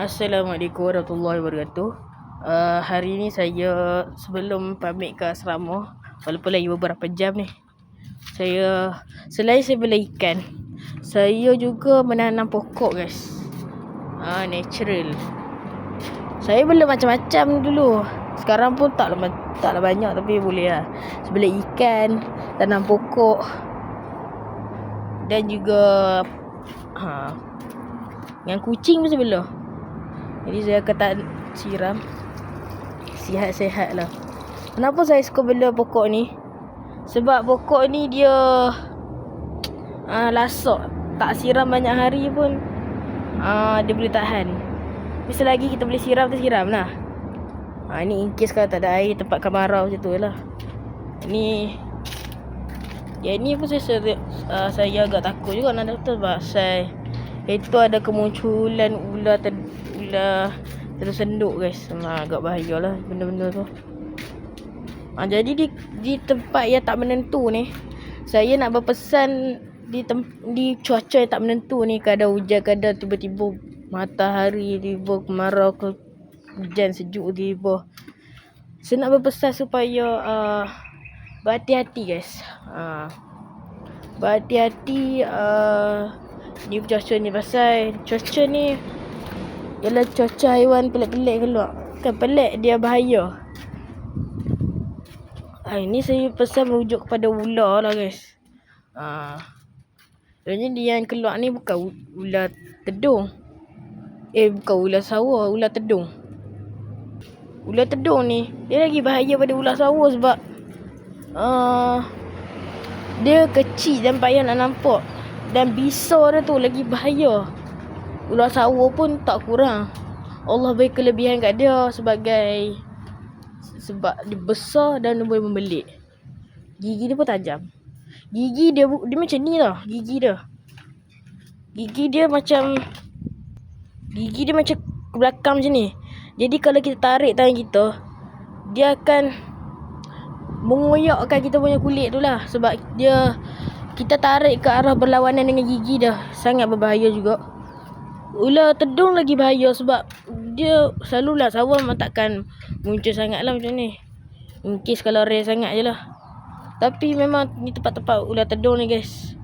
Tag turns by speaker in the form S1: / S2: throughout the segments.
S1: Assalamualaikum warahmatullahi wabarakatuh. Hari ni saya sebelum pamit ke asrama, walaupun lagi beberapa jam ni, selain saya bela ikan, saya juga menanam pokok guys. Natural. Saya bela macam-macam dulu. Sekarang pun taklah banyak, tapi boleh lah. Saya bela ikan, tanam pokok, dan juga dengan kucing pun saya bela. Jadi saya akan tak siram. Sihat-sihat lah. Kenapa saya suka bela pokok ni? Sebab pokok ni dia lasak. Tak siram banyak hari pun dia boleh tahan. Tapi selagi kita boleh siram, kita siram lah. Ni in case kalau tak ada air, tempat kemarau macam tu lah. Ni pun saya agak takut juga nak doktor, sebab itu ada kemunculan ular tersenduk guys. Agak bahaya lah benda-benda tu. Jadi di tempat yang tak menentu ni, saya nak berpesan di cuaca yang tak menentu ni, kadang hujan, kadang tiba-tiba matahari, tiba kemarau, ke hujan sejuk tiba. Saya nak berpesan supaya berhati-hati guys. Berhati-hati ni cuaca ni, pasal cuaca ni ialah cuaca haiwan pelik-pelik keluar. Kan pelik, dia bahaya. Ini saya pesan merujuk kepada ular lah guys. Sebenarnya yang keluar ni bukan ular tedung. Bukan ular sawah, ular tedung. Ular tedung ni dia lagi bahaya pada ular sawah, sebab dia kecil dan payah nak nampak. Dan bisa dia tu lagi bahaya. Ular sawah pun tak kurang. Allah beri kelebihan kat dia sebab dia besar dan dia boleh membelit. Gigi dia pun tajam. Gigi dia macam ni tau. Gigi dia macam ke belakang macam ni. Jadi kalau kita tarik tangan kita, dia akan mengoyakkan kita punya kulit tu lah. Sebab kita tarik ke arah berlawanan dengan gigi dia. Sangat berbahaya juga. Ular tedung lagi bahaya sebab dia selalulah sawah memang takkan muncul sangat lah macam ni. In case kalau rare sangat je lah. Tapi memang ni tempat-tempat ular tedung ni guys.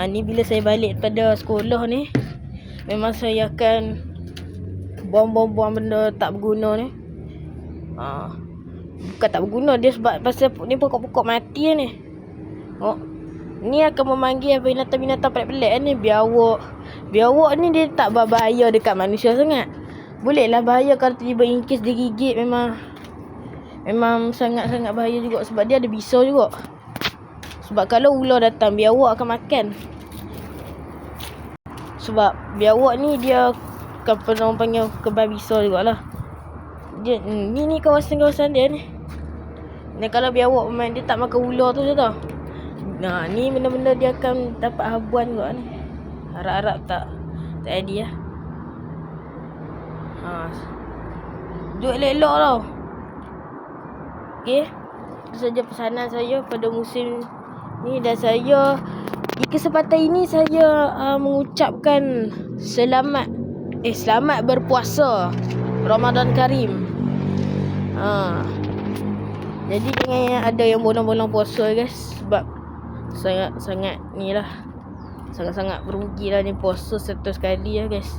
S1: Ni bila saya balik pada sekolah ni, memang saya akan buang-buang benda tak berguna ni. Bukan tak berguna, dia sebab pasal ni pokok-pokok mati lah ni. Ni akan memanggil binatang-binatang pelik-pelik ni. Biawak ni dia tak berbahaya dekat manusia sangat. Bolehlah bahaya kalau tiba-tiba in case dia gigit, memang sangat-sangat bahaya juga. Sebab dia ada bisa juga. Sebab kalau ular datang, biawak akan makan. Sebab biawak ni dia akan pernah panggil kebal bisa jugalah. Ni kawasan-kawasan dia ni. Dan kalau biawak memang dia tak makan ular tu je tau. Ni benda-benda dia akan dapat habuan juga ni. Harap-harap tak jadi lah. Duduk elok-elok tau. Okay, itu saja pesanan saya pada musim ni. Dan saya di kesempatan ini saya mengucapkan selamat berpuasa Ramadan Karim. Jadi jangan ada yang bolong-bolong puasa guys. Sebab sangat-sangat sangat-sangat berugi lah ni puasa satu sekali lah guys.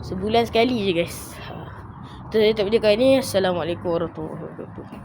S1: Sebulan sekali je guys. Itu saya tak video kali ni. Assalamualaikum warahmatullahi wabarakatuh.